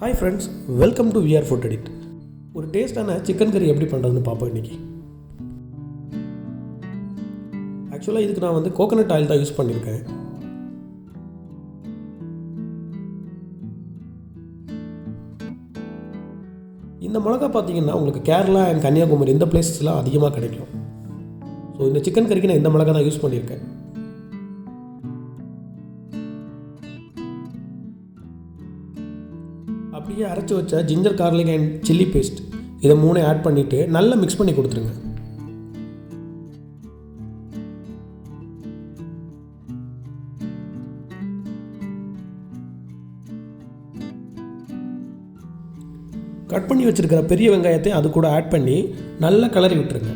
Hi friends, welcome to VR food edit. ஒரு டேஸ்டான chicken கறி எப்படி பண்ணுறதுன்னு பார்ப்போம் இன்றைக்கி. ஆக்சுவலாக இதுக்கு நான் கோகோனட் ஆயில் தான் யூஸ் பண்ணியிருக்கேன். இந்த மிளகா பார்த்தீங்கன்னா உங்களுக்கு கேரளா அண்ட் கன்னியாகுமரி இந்த பிளேஸஸ்லாம் அதிகமாக கிடைக்கும். ஸோ இந்த சிக்கன் கறிக்கு நான் இந்த மிளகா தான் யூஸ் பண்ணியிருக்கேன். அப்படியே அரைச்சி வச்ச ginger garlic and chilli paste இதை 3 ஆட் பண்ணிவிட்டு நல்லா மிக்ஸ் பண்ணி கொடுத்துருங்க. கட் பண்ணி வச்சுருக்கிற பெரிய வெங்காயத்தை அது கூட ஆட் பண்ணி நல்லா கிளறி விட்டுருங்க.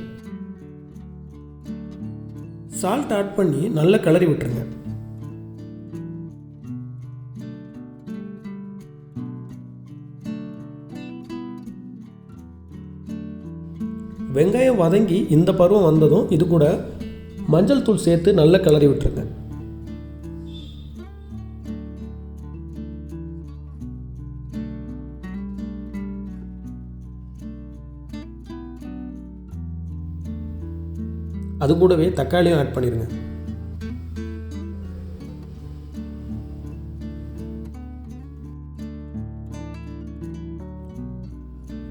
சால்ட் ஆட் பண்ணி நல்லா கிளறி விட்டுருங்க. வெங்காயம் வதங்கி இந்த பருவம் வந்ததும் இது கூட மஞ்சள் தூள் சேர்த்து நல்லா கிளறி விட்டுருங்க. அது கூடவே தக்காளியும் ஆட் பண்ணிடுங்க.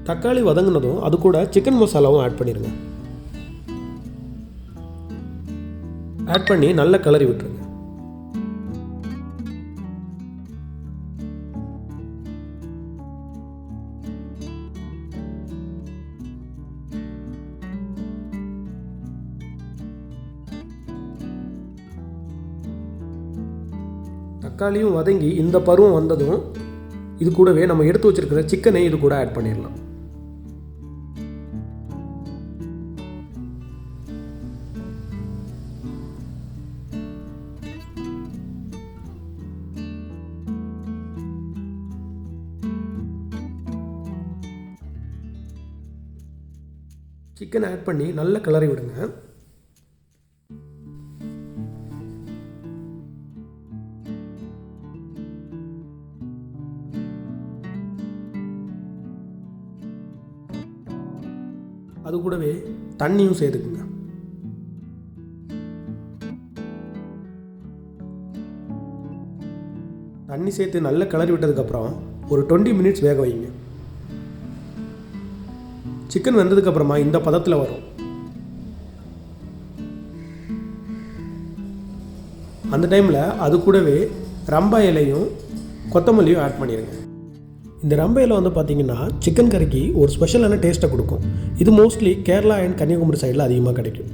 தக்காளி வதங்கினதும் அது கூட சிக்கன் மசாலாவும் ஆட் பண்ணிடுங்க. ஆட் பண்ணி நல்லா கிளறி விட்டுருங்க. தக்காளியும் வதங்கி இந்த பருவம் வந்ததும் இது கூடவே நம்ம எடுத்து வச்சிருக்கிற சிக்கனை இது கூட ஆட் பண்ணிடலாம். சிக்கன் ஆட் பண்ணி நல்லா கிளறி விடுங்க. அது கூடவே தண்ணியும் சேர்த்துக்குங்க. தண்ணி சேர்த்து நல்லா கிளறி விட்டதுக்கப்புறம் ஒரு 20 மினிட்ஸ் வேக வைங்க. சிக்கன் வெந்ததுக்கப்புறமா இந்த பதத்தில் வரும். அந்த டைமில் அது கூடவே ரம்பா இலையும் கொத்தமல்லியும் ஆட் பண்ணிடுங்க. இந்த ரம்பா இலை பார்த்திங்கன்னா சிக்கன் கறிக்கு ஒரு ஸ்பெஷலான டேஸ்ட்டை கொடுக்கும். இது மோஸ்ட்லி கேரளா அண்ட் கன்னியாகுமரி சைடில் அதிகமாக கிடைக்கும்.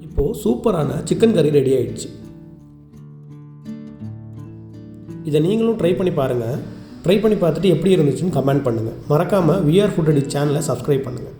இப்போது சூப்பரான சிக்கன் கறி ரெடி ஆயிடுச்சு. இதை நீங்களும் ட்ரை பண்ணி பாருங்கள். ட்ரை பண்ணி பார்த்துட்டு எப்படி இருந்துச்சுன்னு கமெண்ட் பண்ணுங்கள். மறக்காமல் விஆர் ஃபுட் எடிட் சேனலை சப்ஸ்கிரைப் பண்ணுங்கள்.